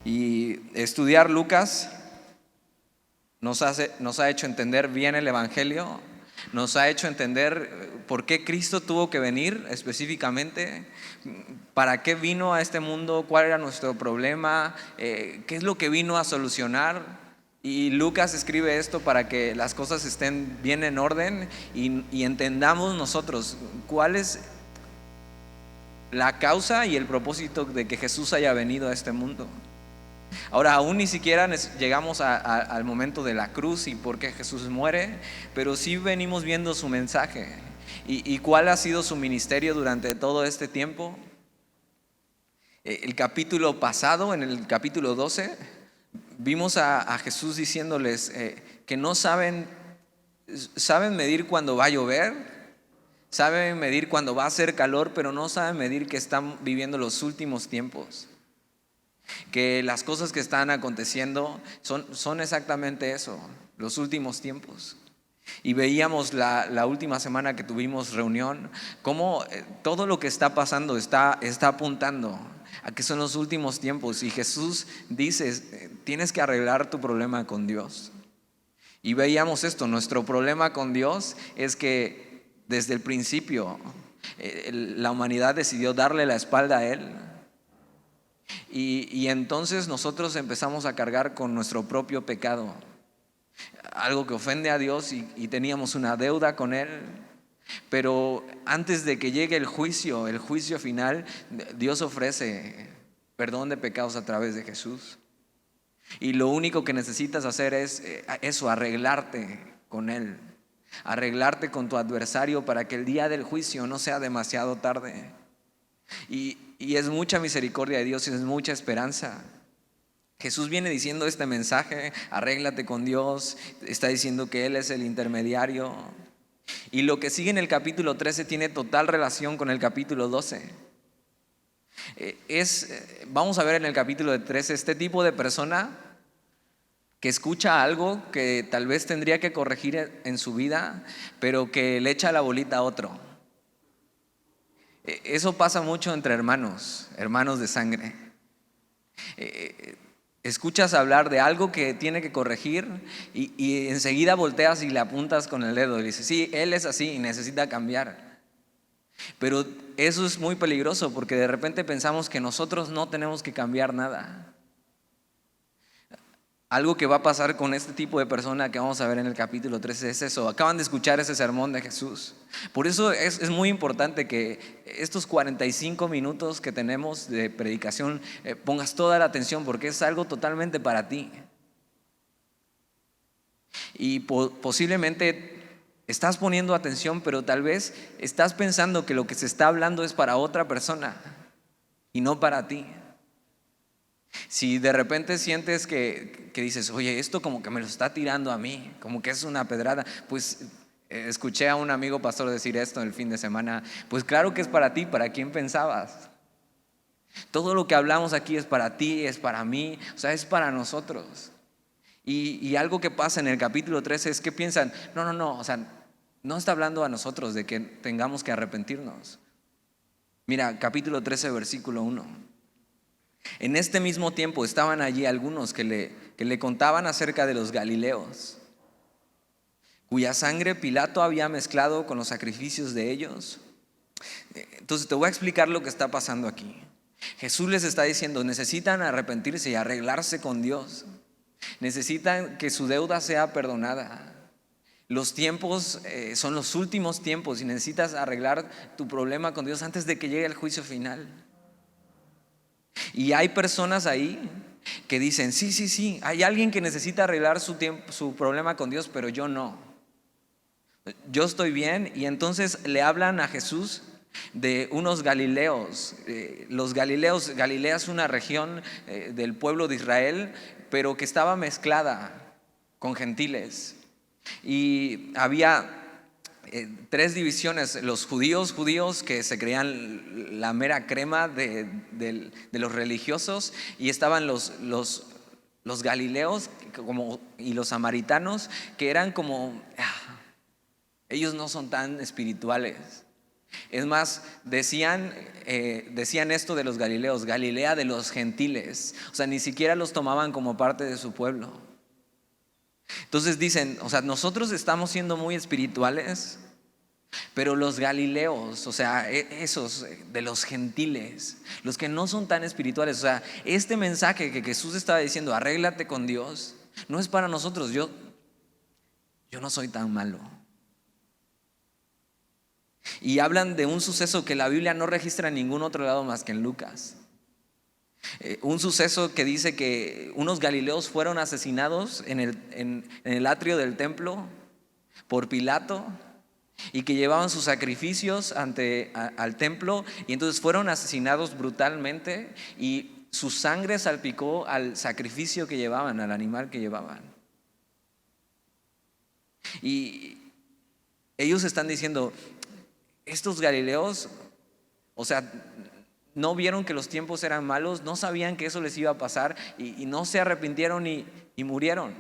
Y estudiar Lucas nos ha hecho entender bien el Evangelio, nos ha hecho entender por qué Cristo tuvo que venir específicamente, para qué vino a este mundo, cuál era nuestro problema, qué es lo que vino a solucionar. Y Lucas escribe esto para que las cosas estén bien en orden y entendamos nosotros cuál es la causa y el propósito de que Jesús haya venido a este mundo. Ahora, aún ni siquiera llegamos al momento de la cruz y por qué Jesús muere, pero sí venimos viendo su mensaje y cuál ha sido su ministerio durante todo este tiempo. El capítulo pasado, en el capítulo 12, vimos a Jesús diciéndoles que no saben medir cuándo va a llover, saben medir cuándo va a hacer calor, pero no saben medir que están viviendo los últimos tiempos. Que las cosas que están aconteciendo son exactamente eso, los últimos tiempos. Y veíamos la última semana que tuvimos reunión, cómo todo lo que está pasando está apuntando a que son los últimos tiempos. Y Jesús dice, tienes que arreglar tu problema con Dios. Y veíamos esto, nuestro problema con Dios es que desde el principio la humanidad decidió darle la espalda a Él. Y entonces nosotros empezamos a cargar con nuestro propio pecado, algo que ofende a Dios, y teníamos una deuda con Él. Pero antes de que llegue el juicio final, Dios ofrece perdón de pecados a través de Jesús. Y lo único que necesitas hacer es eso, arreglarte con Él, arreglarte con tu adversario para que el día del juicio no sea demasiado tarde. Y es mucha misericordia de Dios y es mucha esperanza. Jesús viene diciendo este mensaje, arréglate con Dios, está diciendo que Él es el intermediario. Y lo que sigue en el capítulo 13 tiene total relación con el capítulo 12. Vamos a ver en el capítulo 13 este tipo de persona que escucha algo que tal vez tendría que corregir en su vida, pero que le echa la bolita a otro. Eso pasa mucho entre hermanos de sangre. Escuchas hablar de algo que tiene que corregir y enseguida volteas y le apuntas con el dedo y dices, sí, él es así y necesita cambiar. Pero eso es muy peligroso porque de repente pensamos que nosotros no tenemos que cambiar nada. Algo que va a pasar con este tipo de persona que vamos a ver en el capítulo 13 es eso. Acaban de escuchar ese sermón de Jesús. Por eso es muy importante que estos 45 minutos que tenemos de predicación pongas toda la atención, porque es algo totalmente para ti. Y posiblemente estás poniendo atención, pero tal vez estás pensando que lo que se está hablando es para otra persona y no para ti. Si de repente sientes que dices, oye, esto como que me lo está tirando a mí, como que es una pedrada, pues escuché a un amigo pastor decir esto el fin de semana, pues claro que es para ti, ¿para quién pensabas? Todo lo que hablamos aquí es para ti, es para mí, o sea, es para nosotros. Y algo que pasa en el capítulo 13 es que piensan, no, o sea, no está hablando a nosotros de que tengamos que arrepentirnos. Mira, capítulo 13, versículo 1. En este mismo tiempo estaban allí algunos que le contaban acerca de los galileos, cuya sangre Pilato había mezclado con los sacrificios de ellos. Entonces te voy a explicar lo que está pasando aquí. Jesús les está diciendo, necesitan arrepentirse y arreglarse con Dios. Necesitan que su deuda sea perdonada. Los tiempos son los últimos tiempos y necesitas arreglar tu problema con Dios antes de que llegue el juicio final. Y hay personas ahí que dicen, sí, hay alguien que necesita arreglar su problema con Dios, pero yo no. Yo estoy bien. Y entonces le hablan a Jesús de unos galileos. Los galileos, Galilea es una región del pueblo de Israel, pero que estaba mezclada con gentiles. Y había tres divisiones: los judíos que se creían la mera crema de los religiosos, y estaban los galileos y los samaritanos, que eran como ellos no son tan espirituales. Es más, decían esto de los galileos: Galilea de los gentiles. O sea, ni siquiera los tomaban como parte de su pueblo. Entonces dicen, o sea, nosotros estamos siendo muy espirituales, pero los galileos, o sea, esos de los gentiles, los que no son tan espirituales, o sea, este mensaje que Jesús estaba diciendo, arréglate con Dios, no es para nosotros. Yo no soy tan malo. Y hablan de un suceso que la Biblia no registra en ningún otro lado más que en Lucas. Un suceso que dice que unos galileos fueron asesinados en el atrio del templo por Pilato, y que llevaban sus sacrificios al templo, y entonces fueron asesinados brutalmente y su sangre salpicó al sacrificio que llevaban, al animal que llevaban. Y ellos están diciendo, estos galileos, o sea, no vieron que los tiempos eran malos, no sabían que eso les iba a pasar, y no se arrepintieron y murieron.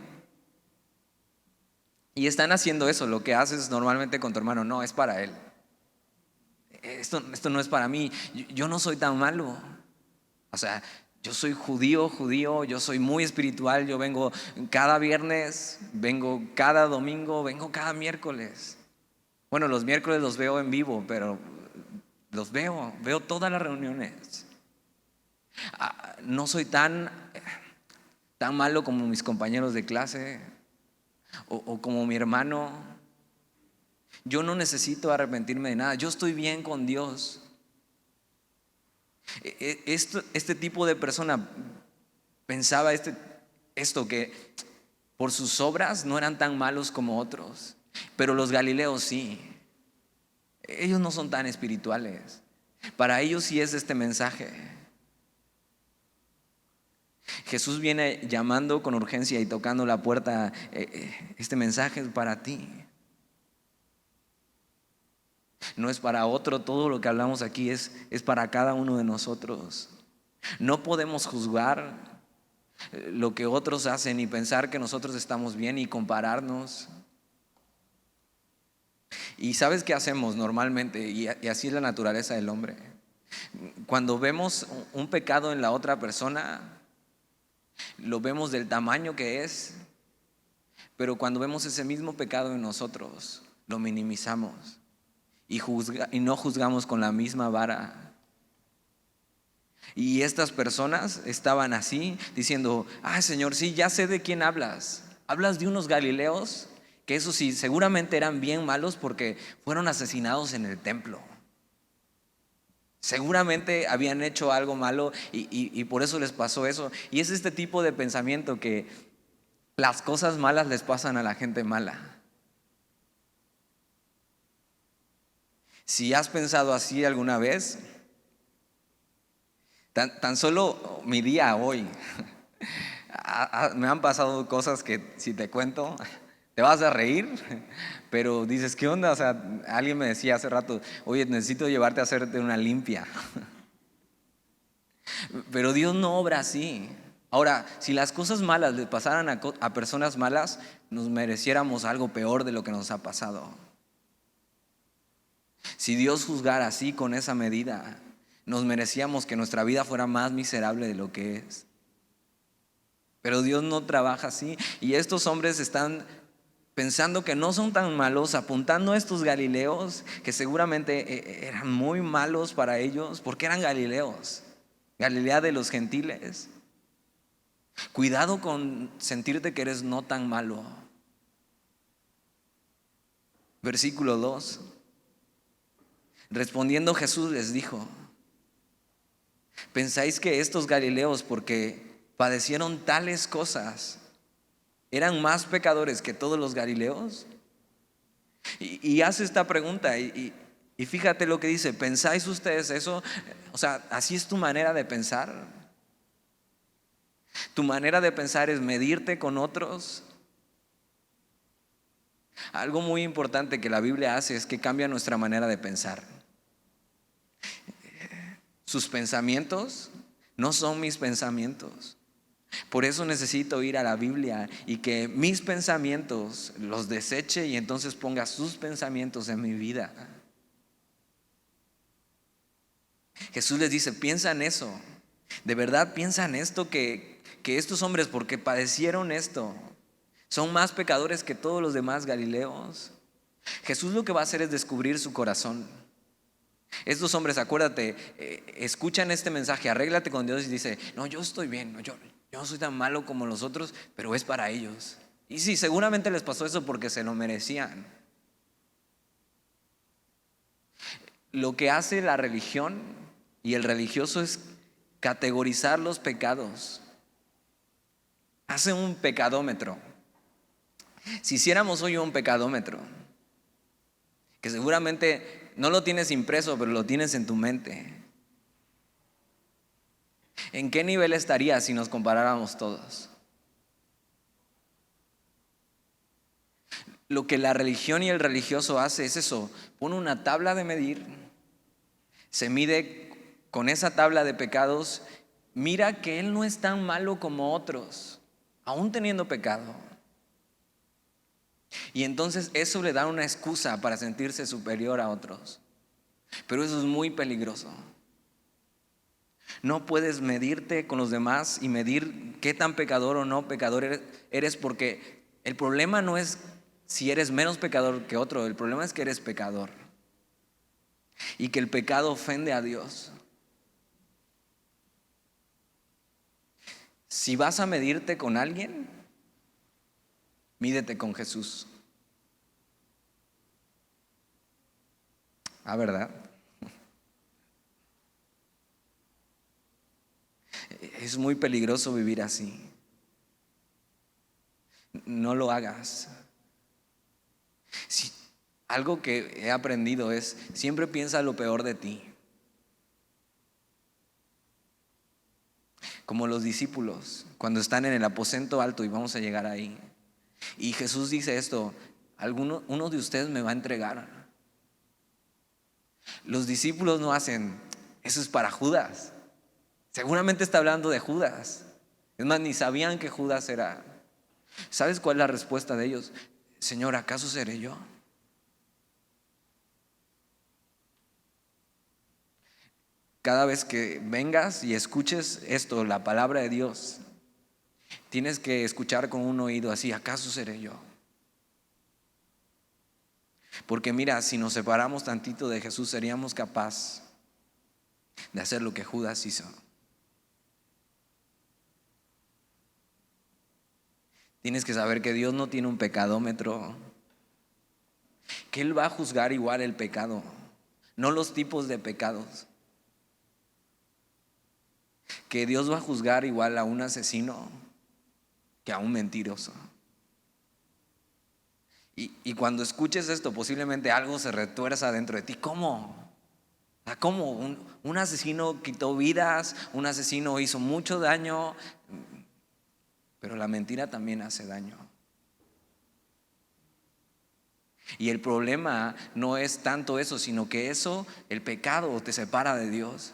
Y están haciendo eso, lo que haces normalmente con tu hermano: no, es para él. Esto no es para mí. Yo no soy tan malo. O sea, yo soy judío, yo soy muy espiritual, yo vengo cada viernes, vengo cada domingo, vengo cada miércoles. Bueno, los miércoles los veo en vivo, pero los veo todas las reuniones. No soy tan malo como mis compañeros de clase o como mi hermano. Yo no necesito arrepentirme de nada, yo estoy bien con Dios. Este tipo de persona pensaba esto, que por sus obras no eran tan malos como otros, pero los galileos sí. Ellos no son tan espirituales. Para ellos sí es este mensaje. Jesús viene llamando con urgencia y tocando la puerta. Este mensaje es para ti. No es para otro. Todo lo que hablamos aquí es para cada uno de nosotros. No podemos juzgar lo que otros hacen y pensar que nosotros estamos bien y compararnos. ¿Y sabes qué hacemos normalmente? Y así es la naturaleza del hombre. Cuando vemos un pecado en la otra persona, lo vemos del tamaño que es, pero cuando vemos ese mismo pecado en nosotros, lo minimizamos y no juzgamos con la misma vara. Y estas personas estaban así, diciendo: Señor, sí, ya sé de quién hablas. Hablas de unos galileos que eso sí, seguramente eran bien malos porque fueron asesinados en el templo. Seguramente habían hecho algo malo y por eso les pasó eso. Y es este tipo de pensamiento, que las cosas malas les pasan a la gente mala. Si has pensado así alguna vez, tan solo mi día hoy, me han pasado cosas que si te cuento te vas a reír, pero dices: ¿qué onda? O sea, alguien me decía hace rato: oye, necesito llevarte a hacerte una limpia. Pero Dios no obra así. Ahora, si las cosas malas le pasaran a personas malas, nos mereciéramos algo peor de lo que nos ha pasado. Si Dios juzgara así, con esa medida, nos merecíamos que nuestra vida fuera más miserable de lo que es. Pero Dios no trabaja así. Y estos hombres están pensando que no son tan malos, apuntando a estos galileos que seguramente eran muy malos para ellos, porque eran galileos. Galilea de los gentiles. Cuidado con sentirte que eres no tan malo. Versículo 2. Respondiendo Jesús les dijo: ¿pensáis que estos galileos, porque padecieron tales cosas, eran más pecadores que todos los galileos? Y hace esta pregunta y fíjate lo que dice: ¿pensáis ustedes eso? O sea, ¿así es tu manera de pensar? ¿Tu manera de pensar es medirte con otros? Algo muy importante que la Biblia hace es que cambia nuestra manera de pensar. Sus pensamientos no son mis pensamientos. Por eso necesito ir a la Biblia y que mis pensamientos los deseche y entonces ponga sus pensamientos en mi vida. Jesús les dice, piensa en eso. De verdad piensa en esto, que estos hombres, porque padecieron esto, son más pecadores que todos los demás Galileos. Jesús lo que va a hacer es descubrir su corazón. Estos hombres, acuérdate, escuchan este mensaje, arréglate con Dios, y dice, no, yo estoy bien, yo no soy tan malo como los otros, pero es para ellos. Y sí, seguramente les pasó eso porque se lo merecían. Lo que hace la religión y el religioso es categorizar los pecados. Hace un pecadómetro. Si hiciéramos hoy un pecadómetro, que seguramente no lo tienes impreso, pero lo tienes en tu mente, ¿en qué nivel estaría si nos comparáramos todos? Lo que la religión y el religioso hace es eso, pone una tabla de medir, se mide con esa tabla de pecados, mira que él no es tan malo como otros, aún teniendo pecado. Y entonces eso le da una excusa para sentirse superior a otros. Pero eso es muy peligroso. No puedes medirte con los demás y medir qué tan pecador o no pecador eres, porque el problema no es si eres menos pecador que otro, el problema es que eres pecador y que el pecado ofende a Dios. Si vas a medirte con alguien, mídete con Jesús. Ah, ¿verdad? Es muy peligroso vivir así. No lo hagas. Si, algo que he aprendido es, siempre piensa lo peor de ti. Como los discípulos, cuando están en el aposento alto, y vamos a llegar ahí. Y Jesús dice esto, uno de ustedes me va a entregar. Los discípulos no hacen, eso es para Judas. Seguramente está hablando de Judas. Es más, ni sabían que Judas era. ¿Sabes cuál es la respuesta de ellos? Señor, ¿acaso seré yo? Cada vez que vengas y escuches esto, la palabra de Dios, tienes que escuchar con un oído así, ¿acaso seré yo? Porque mira, si nos separamos tantito de Jesús, seríamos capaces de hacer lo que Judas hizo. Tienes que saber que Dios no tiene un pecadómetro, que Él va a juzgar igual el pecado, no los tipos de pecados. Que Dios va a juzgar igual a un asesino que a un mentiroso. Y cuando escuches esto, posiblemente algo se retuerza dentro de ti. ¿Cómo? ¿Cómo? Un asesino quitó vidas, un asesino hizo mucho daño, pero la mentira también hace daño. Y el problema no es tanto eso, sino que eso, el pecado, te separa de Dios.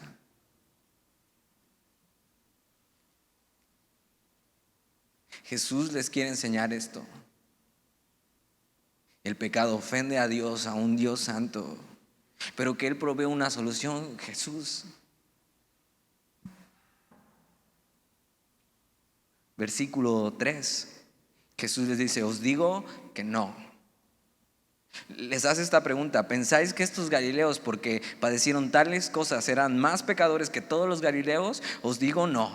Jesús les quiere enseñar esto. El pecado ofende a Dios, a un Dios santo, pero que Él provee una solución, Jesús. Versículo 3, Jesús les dice, os digo que no. Les hace esta pregunta, ¿pensáis que estos galileos, porque padecieron tales cosas, eran más pecadores que todos los galileos? Os digo no,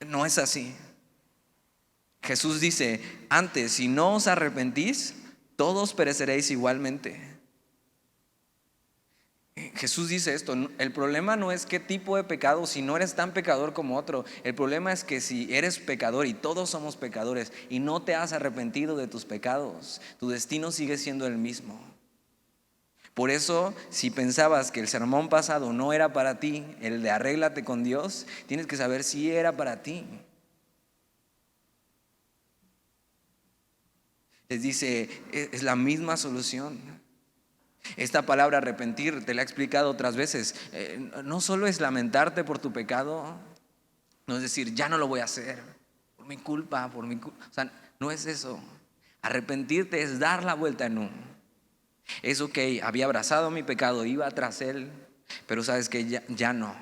no es así. Jesús dice, antes, si no os arrepentís, todos pereceréis igualmente. Jesús dice esto, el problema no es qué tipo de pecado, si no eres tan pecador como otro. El problema es que si eres pecador, y todos somos pecadores, y no te has arrepentido de tus pecados, tu destino sigue siendo el mismo. Por eso, si pensabas que el sermón pasado no era para ti, el de arréglate con Dios, tienes que saber si era para ti. Les dice, es la misma solución. Esta palabra arrepentir, te la he explicado otras veces, no solo es lamentarte por tu pecado, no es decir, ya no lo voy a hacer, por mi culpa, o sea, no es eso. Arrepentirte es dar la vuelta en U. Es ok, había abrazado mi pecado, iba tras él, pero sabes que ya no.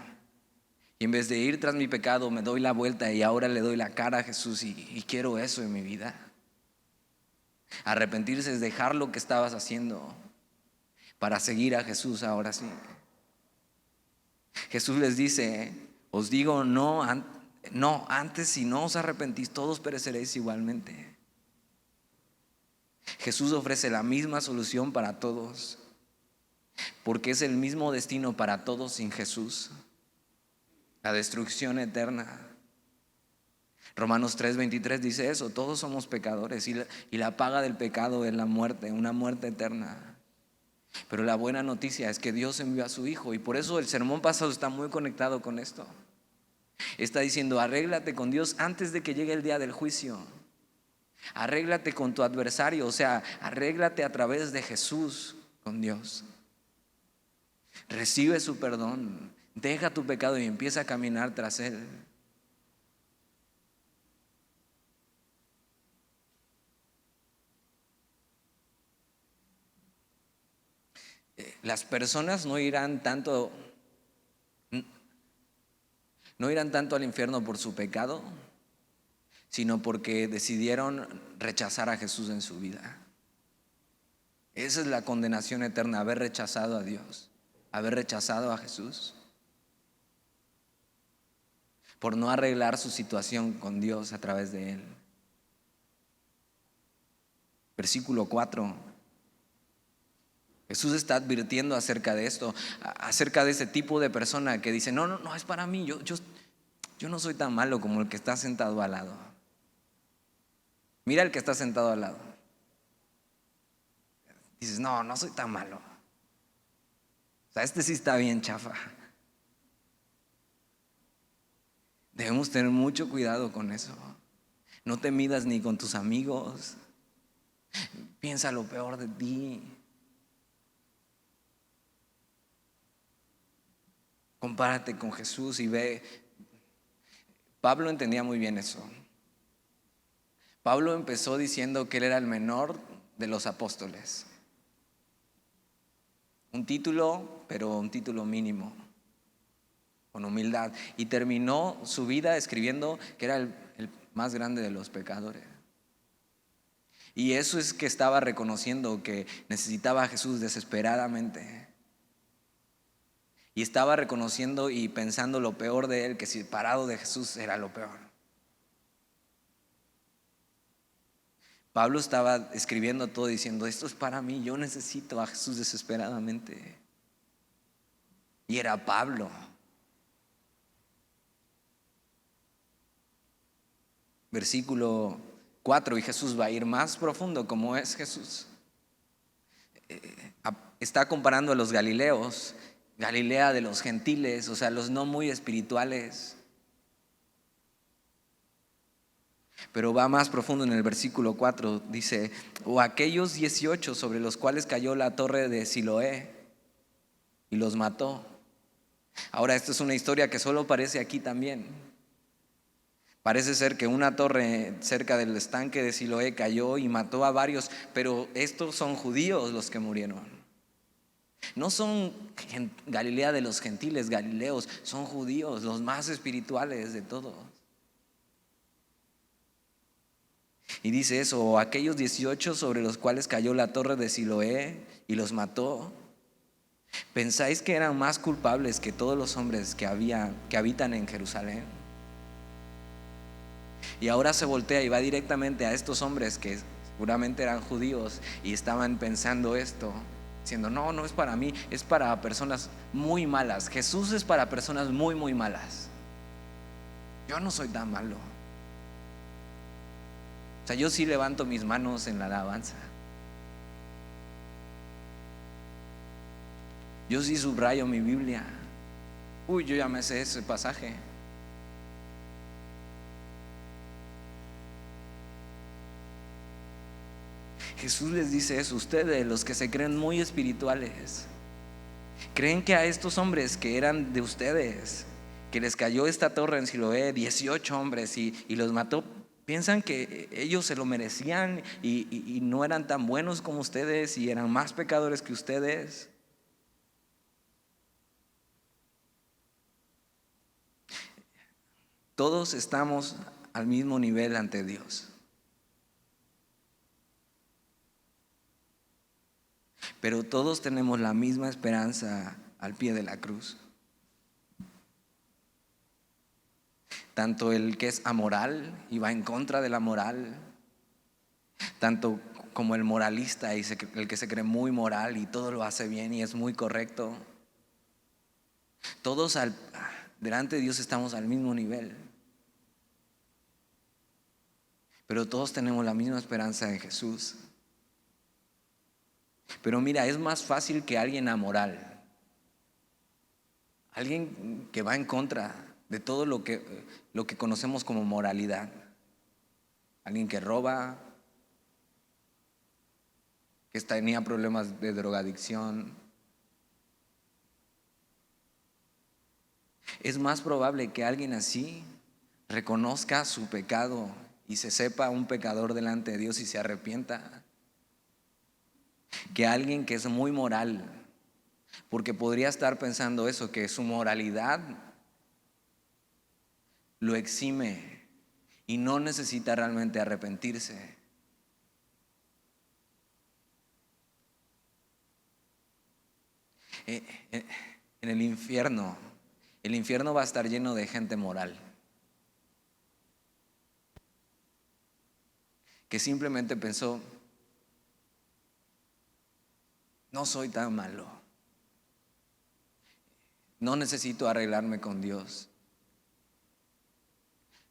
Y en vez de ir tras mi pecado, me doy la vuelta y ahora le doy la cara a Jesús y quiero eso en mi vida. Arrepentirse es dejar lo que estabas haciendo para seguir a Jesús ahora sí. Jesús les dice, os digo no, antes si no os arrepentís, todos pereceréis igualmente. Jesús ofrece la misma solución para todos, porque es el mismo destino para todos sin Jesús, la destrucción eterna. Romanos 3:23 dice eso, todos somos pecadores y la paga del pecado es la muerte, una muerte eterna. Pero la buena noticia es que Dios envió a su Hijo y por eso el sermón pasado está muy conectado con esto. Está diciendo, arréglate con Dios antes de que llegue el día del juicio. Arréglate con tu adversario, o sea, arréglate a través de Jesús con Dios. Recibe su perdón, deja tu pecado y empieza a caminar tras Él. Las personas no irán tanto al infierno por su pecado, sino porque decidieron rechazar a Jesús en su vida. Esa es la condenación eterna, haber rechazado a Dios, haber rechazado a Jesús, por no arreglar su situación con Dios a través de Él. Versículo 4. Jesús está advirtiendo acerca de esto, acerca de ese tipo de persona que dice, no, es para mí, yo no soy tan malo como el que está sentado al lado. Mira el que está sentado al lado. Dices, no soy tan malo. O sea, este sí está bien chafa. Debemos tener mucho cuidado con eso. No te midas ni con tus amigos. Piensa lo peor de ti. Compárate con Jesús y ve. Pablo entendía muy bien eso. Pablo empezó diciendo que él era el menor de los apóstoles. Un título, pero un título mínimo, con humildad. Y terminó su vida escribiendo que era el más grande de los pecadores. Y eso es que estaba reconociendo que necesitaba a Jesús desesperadamente. Y estaba reconociendo y pensando lo peor de él, que separado de Jesús era lo peor. Pablo estaba escribiendo todo diciendo, esto es para mí, yo necesito a Jesús desesperadamente. Y era Pablo. Versículo 4, y Jesús va a ir más profundo como es Jesús. Está comparando a los galileos, Galilea de los gentiles, o sea, los no muy espirituales. Pero va más profundo en el versículo 4, dice, o aquellos 18 sobre los cuales cayó la torre de Siloé y los mató. Ahora, esto es una historia que solo aparece aquí también. Parece ser que una torre cerca del estanque de Siloé cayó y mató a varios, pero estos son judíos los que murieron. No son Galilea de los gentiles, galileos, son judíos, los más espirituales de todos. Y dice eso, aquellos 18 sobre los cuales cayó la torre de Siloé y los mató, ¿pensáis que eran más culpables que todos los hombres que habitan en Jerusalén? Y ahora se voltea y va directamente a estos hombres que seguramente eran judíos y estaban pensando esto, diciendo, no es para mí, es para personas muy malas. Jesús es para personas muy, muy malas. Yo no soy tan malo. O sea, yo sí levanto mis manos en la alabanza. Yo sí subrayo mi Biblia. Yo ya me sé ese pasaje. Jesús les dice eso, ustedes, los que se creen muy espirituales, creen que a estos hombres que eran de ustedes, que les cayó esta torre en Siloé, 18 hombres y los mató, piensan que ellos se lo merecían y no eran tan buenos como ustedes y eran más pecadores que ustedes. Todos estamos al mismo nivel ante Dios. Pero todos tenemos la misma esperanza al pie de la cruz. Tanto el que es amoral y va en contra de la moral, tanto como el moralista y el que se cree muy moral y todo lo hace bien y es muy correcto. Todos delante de Dios estamos al mismo nivel. Pero todos tenemos la misma esperanza en Jesús. Pero mira, es más fácil que alguien amoral, alguien que va en contra de todo lo que conocemos como moralidad, alguien que roba, que tenía problemas de drogadicción. Es más probable que alguien así reconozca su pecado y se sepa un pecador delante de Dios y se arrepienta, que alguien que es muy moral, porque podría estar pensando eso, que su moralidad lo exime y no necesita realmente arrepentirse. En el infierno va a estar lleno de gente moral, que simplemente pensó, no soy tan malo, no necesito arreglarme con Dios,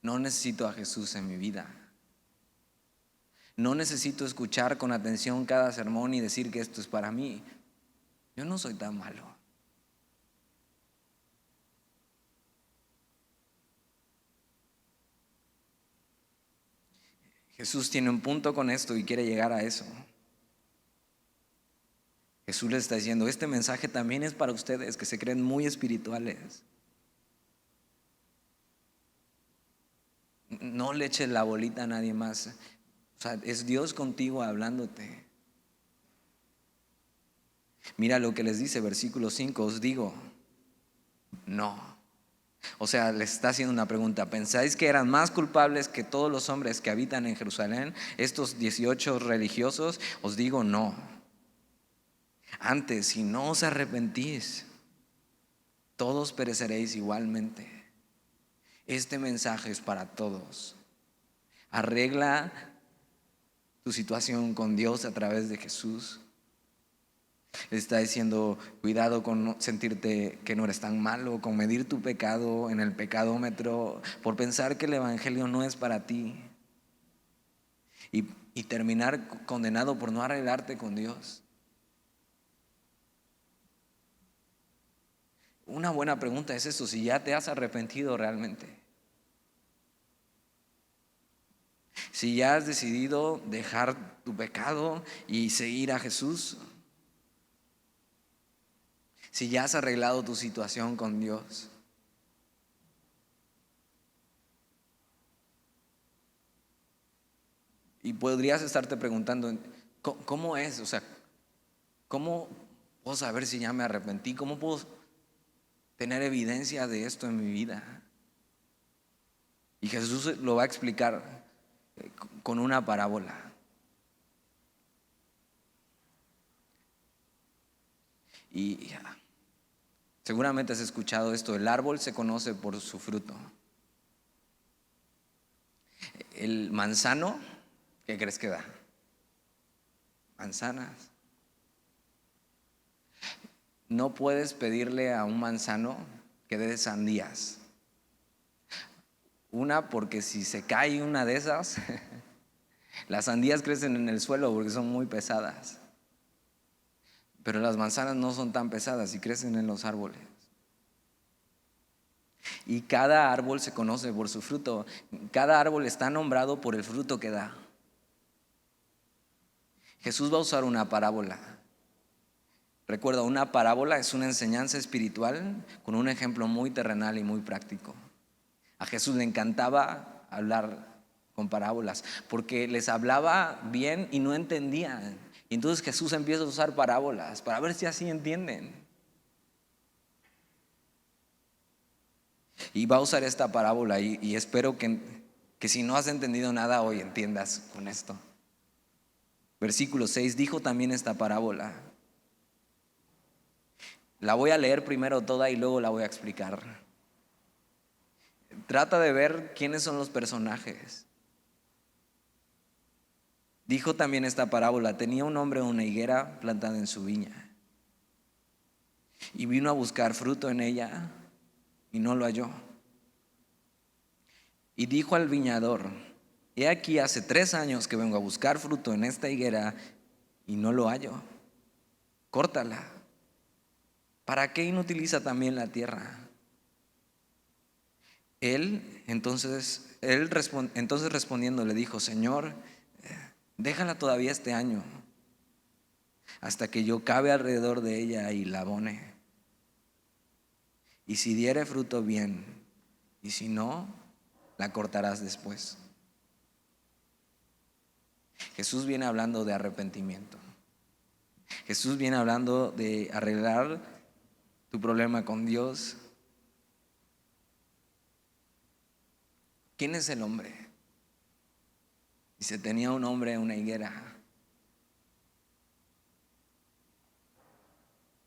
no necesito a Jesús en mi vida, no necesito escuchar con atención cada sermón y decir que esto es para mí, yo no soy tan malo. Jesús tiene un punto con esto y quiere llegar a eso. Jesús les está diciendo, este mensaje también es para ustedes que se creen muy espirituales. No le eches la bolita a nadie más. O sea, es Dios contigo hablándote. Mira lo que les dice, versículo 5, os digo, no. O sea, les está haciendo una pregunta. ¿Pensáis que eran más culpables que todos los hombres que habitan en Jerusalén? Estos 18 religiosos, os digo, no. Antes, si no os arrepentís, todos pereceréis igualmente. Este mensaje es para todos. Arregla tu situación con Dios a través de Jesús. Le está diciendo, cuidado con no sentirte que no eres tan malo, con medir tu pecado en el pecadómetro, por pensar que el evangelio no es para ti y terminar condenado por no arreglarte con Dios. Una buena pregunta es eso, si ya te has arrepentido realmente. Si ya has decidido dejar tu pecado y seguir a Jesús. Si ya has arreglado tu situación con Dios. Y podrías estarte preguntando, ¿cómo es? O sea, ¿cómo puedo saber si ya me arrepentí? ¿Cómo puedo tener evidencia de esto en mi vida? Y Jesús lo va a explicar con una parábola. Y seguramente has escuchado esto, el árbol se conoce por su fruto. El manzano, ¿qué crees que da? Manzanas. No puedes pedirle a un manzano que dé sandías. Una, porque si se cae una de esas, las sandías crecen en el suelo porque son muy pesadas. Pero las manzanas no son tan pesadas y crecen en los árboles. Y cada árbol se conoce por su fruto. Cada árbol está nombrado por el fruto que da. Jesús va a usar una parábola. Recuerda, una parábola es una enseñanza espiritual con un ejemplo muy terrenal y muy práctico. A Jesús le encantaba hablar con parábolas porque les hablaba bien y no entendían. Y entonces Jesús empieza a usar parábolas para ver si así entienden. Y va a usar esta parábola y espero que si no has entendido nada hoy entiendas con esto. Versículo 6, dijo también esta parábola. La voy a leer primero toda y luego la voy a explicar. Trata de ver quiénes son los personajes. Dijo también esta parábola: tenía un hombre una higuera plantada en su viña y vino a buscar fruto en ella y no lo halló. Y dijo al viñador: he aquí, hace 3 años que vengo a buscar fruto en esta higuera y no lo hallo. Córtala. ¿Para qué inutiliza también la tierra? Entonces respondiendo le dijo: Señor, déjala todavía este año, hasta que yo cabe alrededor de ella y la abone. Y si diere fruto, bien, y si no, la cortarás después. Jesús viene hablando de arrepentimiento. Jesús viene hablando de arreglar tu problema con Dios. ¿Quién es el hombre? Dice: tenía un hombre una higuera.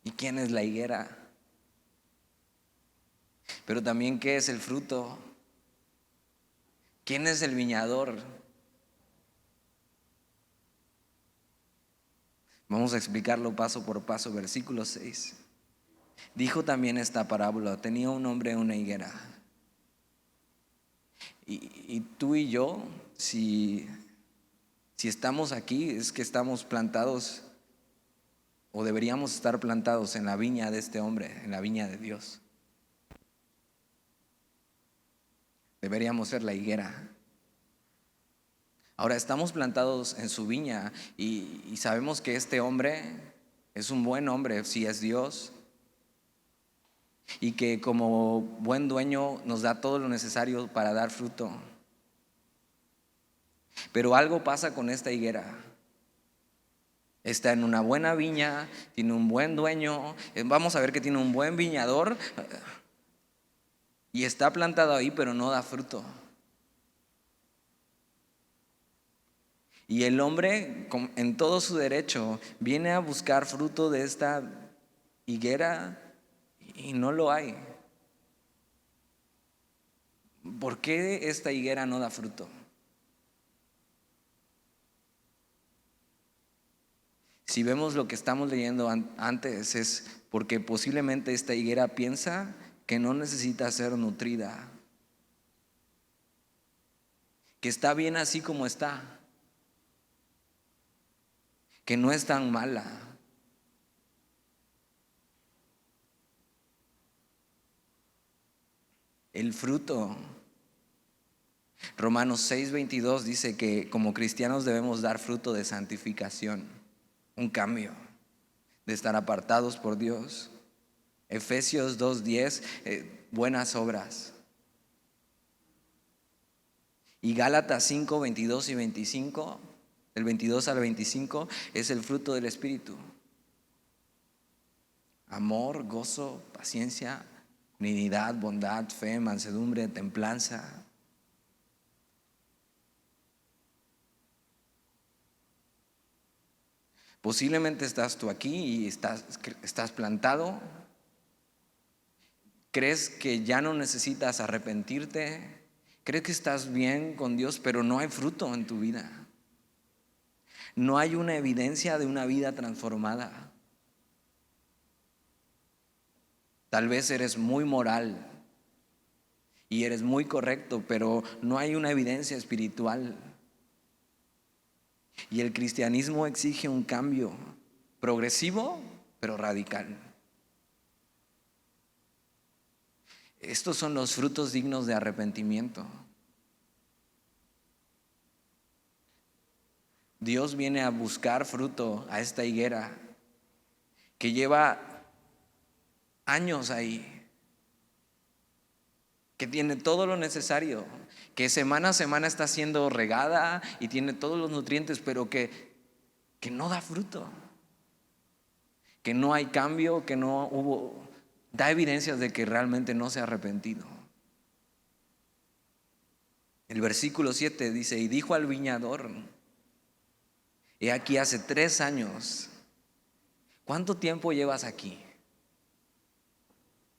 ¿Y quién es la higuera? Pero también, ¿qué es el fruto? ¿Quién es el viñador? Vamos a explicarlo paso por paso. Versículo 6. Dijo también esta parábola: tenía un hombre una higuera. Y tú y yo, si estamos aquí, es que estamos plantados, o deberíamos estar plantados en la viña de este hombre, en la viña de Dios. Deberíamos ser la higuera. Ahora estamos plantados en su viña y sabemos que este hombre es un buen hombre, si es Dios, y que como buen dueño nos da todo lo necesario para dar fruto. Pero algo pasa con esta higuera. Está en una buena viña, tiene un buen dueño, vamos a ver que tiene un buen viñador, y está plantado ahí, pero no da fruto. Y el hombre, en todo su derecho, viene a buscar fruto de esta higuera y no lo hay. ¿Por qué esta higuera no da fruto? Si vemos lo que estamos leyendo antes, es porque posiblemente esta higuera piensa que no necesita ser nutrida, que está bien así como está, que no es tan mala. El fruto. Romanos 6:22 dice que como cristianos debemos dar fruto de santificación, un cambio, de estar apartados por Dios. Efesios 2:10, buenas obras. Y Gálatas 5:22 y 25, del 22 al 25, es el fruto del Espíritu: amor, gozo, paciencia, benignidad, bondad, fe, mansedumbre, templanza. Posiblemente estás tú aquí y estás plantado. ¿Crees que ya no necesitas arrepentirte? ¿Crees que estás bien con Dios, pero no hay fruto en tu vida? No hay una evidencia de una vida transformada. Tal vez eres muy moral y eres muy correcto, pero no hay una evidencia espiritual. Y el cristianismo exige un cambio progresivo, pero radical. Estos son los frutos dignos de arrepentimiento. Dios viene a buscar fruto a esta higuera que lleva años ahí, que tiene todo lo necesario, que semana a semana está siendo regada y tiene todos los nutrientes, pero que no da fruto, que no hay cambio, que no hubo, da evidencias de que realmente no se ha arrepentido. El versículo 7 dice, y dijo al viñador, he aquí hace 3 años. ¿Cuánto tiempo llevas aquí?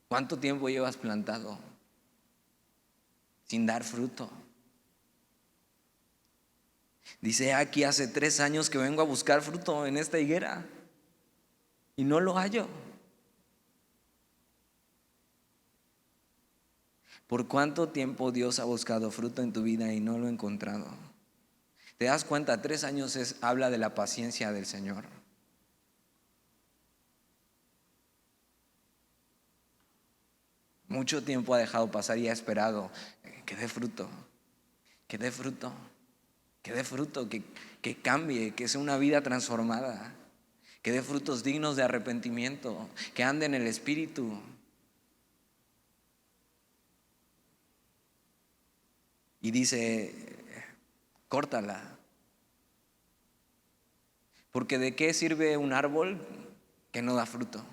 ¿Cuánto tiempo llevas plantado sin dar fruto? Dice, aquí hace 3 años que vengo a buscar fruto en esta higuera y no lo hallo. ¿Por cuánto tiempo Dios ha buscado fruto en tu vida y no lo ha encontrado? ¿Te das cuenta? 3 años habla de la paciencia del Señor. Mucho tiempo ha dejado pasar y ha esperado que dé fruto, que dé fruto, que dé fruto, que cambie, que sea una vida transformada, que dé frutos dignos de arrepentimiento, que ande en el Espíritu. Y dice, córtala. Porque ¿de qué sirve un árbol que no da fruto?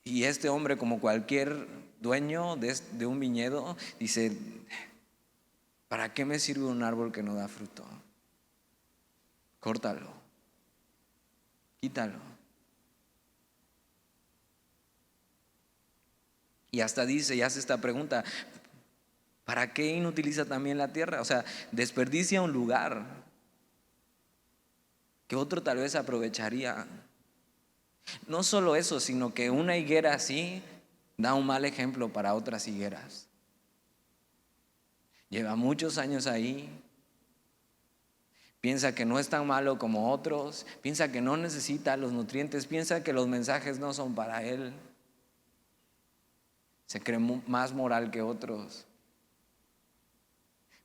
Y este hombre, como cualquier dueño de un viñedo, dice, ¿para qué me sirve un árbol que no da fruto? Córtalo, quítalo. Y hasta dice y hace esta pregunta, ¿para qué inutiliza también la tierra? O sea, desperdicia un lugar que otro tal vez aprovecharía. No solo eso, sino que una higuera así da un mal ejemplo para otras higueras. Lleva muchos años ahí, piensa que no es tan malo como otros, piensa que no necesita los nutrientes, piensa que los mensajes no son para él, se cree más moral que otros,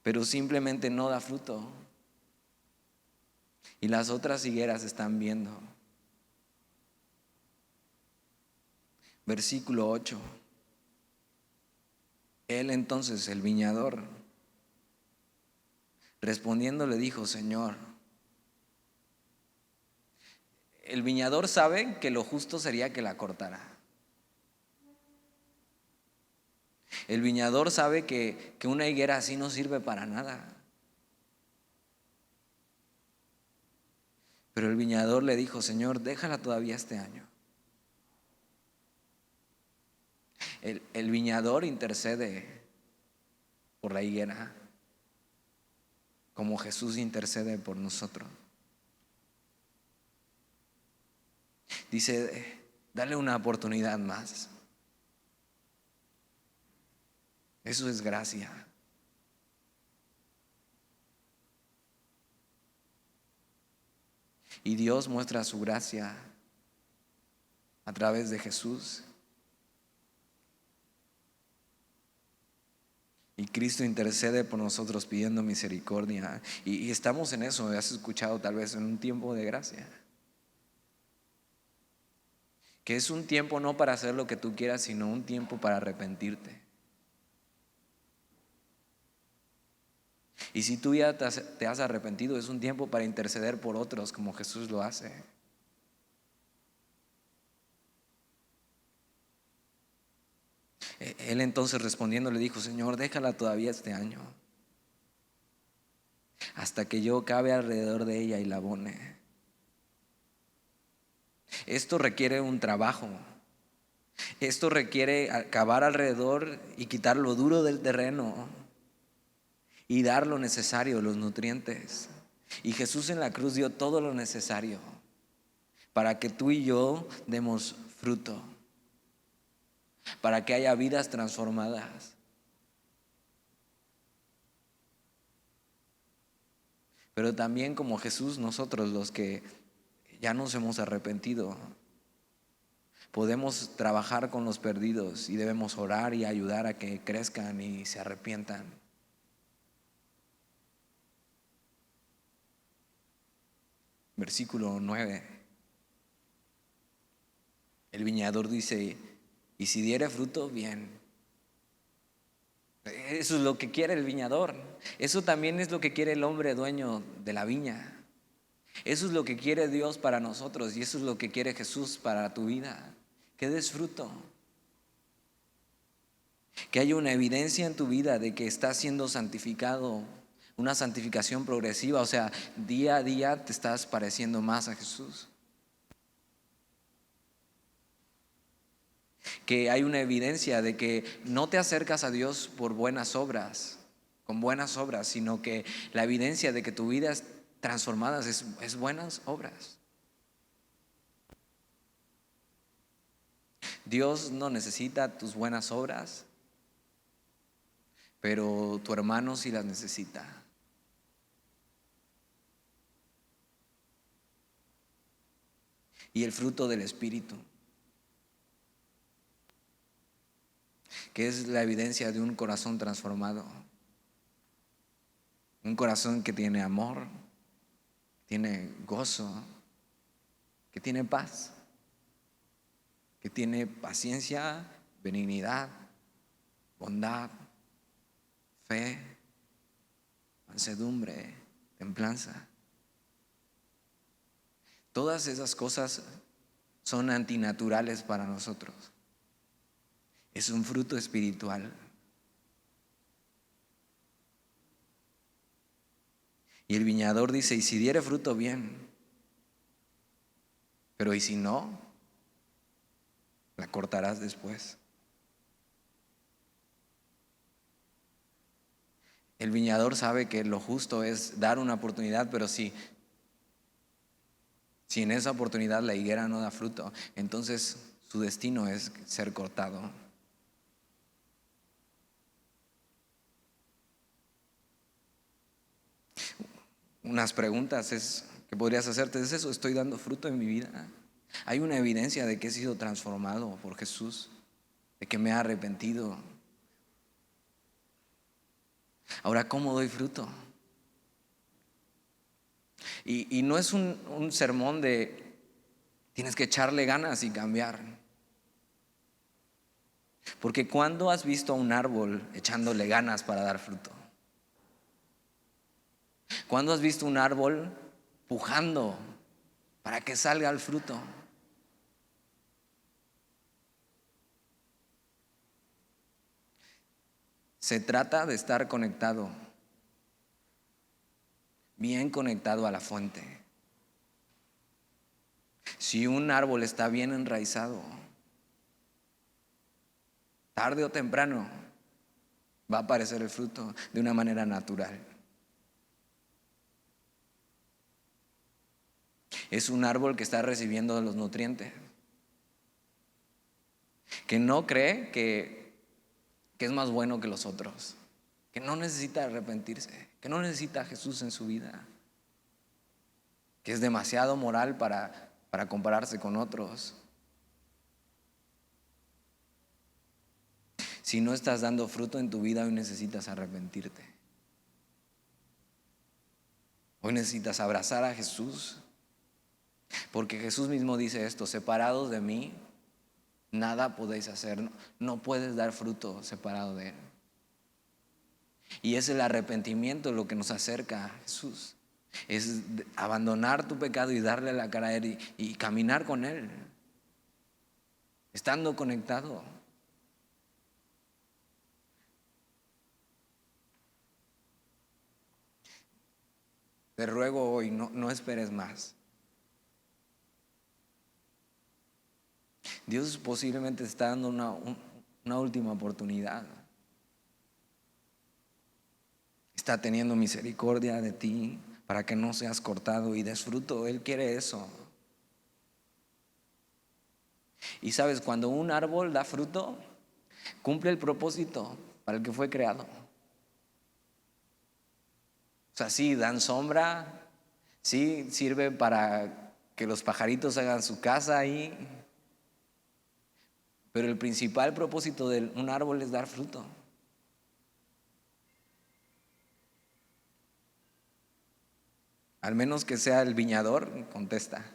pero simplemente no da fruto. Y las otras higueras están viendo. Versículo 8. Él entonces, el viñador, respondiendo le dijo, Señor, el viñador sabe que lo justo sería que la cortara. El viñador sabe que una higuera así no sirve para nada. Pero el viñador le dijo, Señor, déjala todavía este año. El viñador intercede por la higuera, como Jesús intercede por nosotros. Dice, dale una oportunidad más. Eso es gracia. Y Dios muestra su gracia a través de Jesús. Y Cristo intercede por nosotros pidiendo misericordia. Y estamos en eso, has escuchado tal vez en un tiempo de gracia. Que es un tiempo no para hacer lo que tú quieras, sino un tiempo para arrepentirte. Y si tú ya te has arrepentido, es un tiempo para interceder por otros como Jesús lo hace. Él entonces respondiendo le dijo, Señor, déjala todavía este año, hasta que yo cabe alrededor de ella y la abone. Esto requiere un trabajo. Esto requiere cavar alrededor y quitar lo duro del terreno y dar lo necesario, los nutrientes. Y Jesús en la cruz dio todo lo necesario para que tú y yo demos fruto, para que haya vidas transformadas. Pero también como Jesús, nosotros los que ya nos hemos arrepentido, podemos trabajar con los perdidos y debemos orar y ayudar a que crezcan y se arrepientan. Versículo 9. El viñador dice, y si diere fruto, bien. Eso es lo que quiere el viñador. Eso también es lo que quiere el hombre dueño de la viña. Eso es lo que quiere Dios para nosotros y eso es lo que quiere Jesús para tu vida. Que des fruto. Que haya una evidencia en tu vida de que estás siendo santificado, una santificación progresiva, o sea, día a día te estás pareciendo más a Jesús. Que hay una evidencia de que no te acercas a Dios por buenas obras, con buenas obras, sino que la evidencia de que tu vida es transformada es buenas obras. Dios no necesita tus buenas obras, pero tu hermano sí las necesita. Y el fruto del Espíritu, que es la evidencia de un corazón transformado, un corazón que tiene amor, tiene gozo, que tiene paz, que tiene paciencia, benignidad, bondad, fe, mansedumbre, templanza. Todas esas cosas son antinaturales para nosotros. Es un fruto espiritual. Y el viñador dice, y si diere fruto, bien. Pero y si no, la cortarás después. El viñador sabe que lo justo es dar una oportunidad, pero si en esa oportunidad la higuera no da fruto, entonces su destino es ser cortado. Unas preguntas que podrías hacerte es eso: ¿estoy dando fruto en mi vida? ¿Hay una evidencia de que he sido transformado por Jesús? ¿De que me he arrepentido? Ahora, ¿cómo doy fruto? Y no es un sermón de tienes que echarle ganas y cambiar. Porque ¿cuándo has visto a un árbol echándole ganas para dar fruto? ¿Cuándo has visto un árbol pujando para que salga el fruto? Se trata de estar conectado, bien conectado a la fuente. Si un árbol está bien enraizado, tarde o temprano va a aparecer el fruto de una manera natural. Es un árbol que está recibiendo los nutrientes, que no cree que es más bueno que los otros, que no necesita arrepentirse, que no necesita a Jesús en su vida, que es demasiado moral para compararse con otros. Si no estás dando fruto en tu vida, hoy necesitas arrepentirte. Hoy necesitas abrazar a Jesús, porque Jesús mismo dice esto: separados de mí, nada podéis hacer. No puedes dar fruto separado de Él. Y es el arrepentimiento lo que nos acerca a Jesús. Es abandonar tu pecado y darle la cara a Él y caminar con Él, estando conectado. Te ruego hoy, no esperes más. Dios posiblemente te está dando una última oportunidad. Está teniendo misericordia de ti para que no seas cortado y des fruto. Él quiere eso. Y sabes, cuando un árbol da fruto, cumple el propósito para el que fue creado. O sea, sí, dan sombra, sí, sirve para que los pajaritos hagan su casa ahí, pero el principal propósito de un árbol es dar fruto. Al menos que sea el viñador, contesta.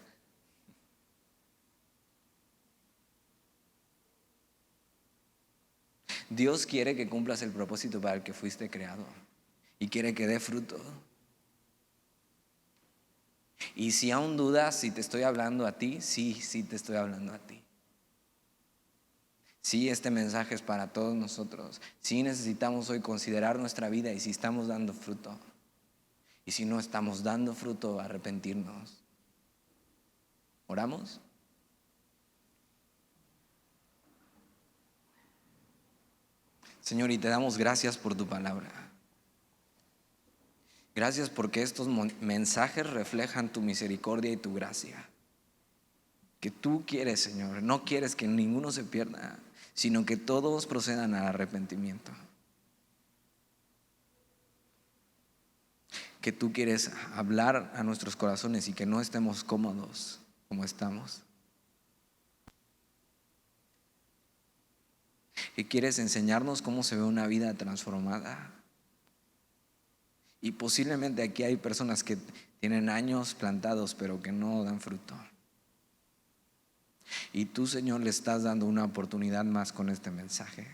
Dios quiere que cumplas el propósito para el que fuiste creado y quiere que dé fruto. Y si aún dudas si te estoy hablando a ti, sí te estoy hablando a ti. Sí, este mensaje es para todos nosotros. Sí, necesitamos hoy considerar nuestra vida y si estamos dando fruto. Y si no estamos dando fruto, arrepentirnos. ¿Oramos? Señor, y te damos gracias por tu palabra. Gracias porque estos mensajes reflejan tu misericordia y tu gracia. Que tú quieres, Señor, no quieres que ninguno se pierda, sino que todos procedan al arrepentimiento. Que tú quieres hablar a nuestros corazones y que no estemos cómodos como estamos. Que quieres enseñarnos cómo se ve una vida transformada. Y posiblemente aquí hay personas que tienen años plantados pero que no dan fruto. Y tú, Señor, le estás dando una oportunidad más con este mensaje.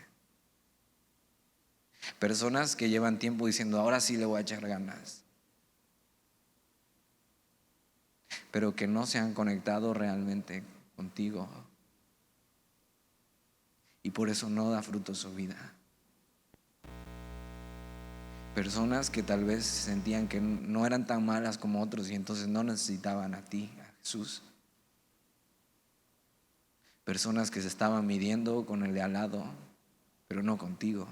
Personas que llevan tiempo diciendo, ahora sí le voy a echar ganas, pero que no se han conectado realmente contigo. Y por eso no da fruto su vida. Personas que tal vez sentían que no eran tan malas como otros y entonces no necesitaban a ti, a Jesús. Personas que se estaban midiendo con el de al lado, pero no contigo.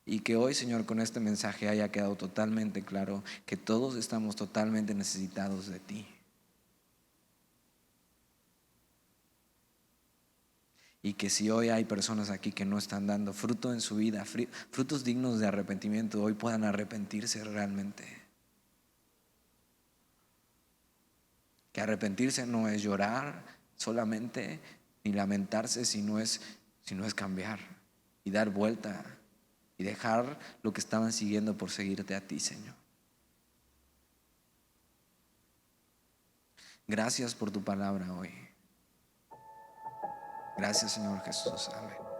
Y que hoy, Señor, con este mensaje haya quedado totalmente claro que todos estamos totalmente necesitados de ti. Y que si hoy hay personas aquí que no están dando fruto en su vida, frutos dignos de arrepentimiento, hoy puedan arrepentirse realmente. Que arrepentirse no es llorar solamente ni lamentarse, sino es cambiar y dar vuelta y dejar lo que estaban siguiendo por seguirte a ti, Señor. Gracias por tu palabra hoy. Gracias, Señor Jesús. Amén.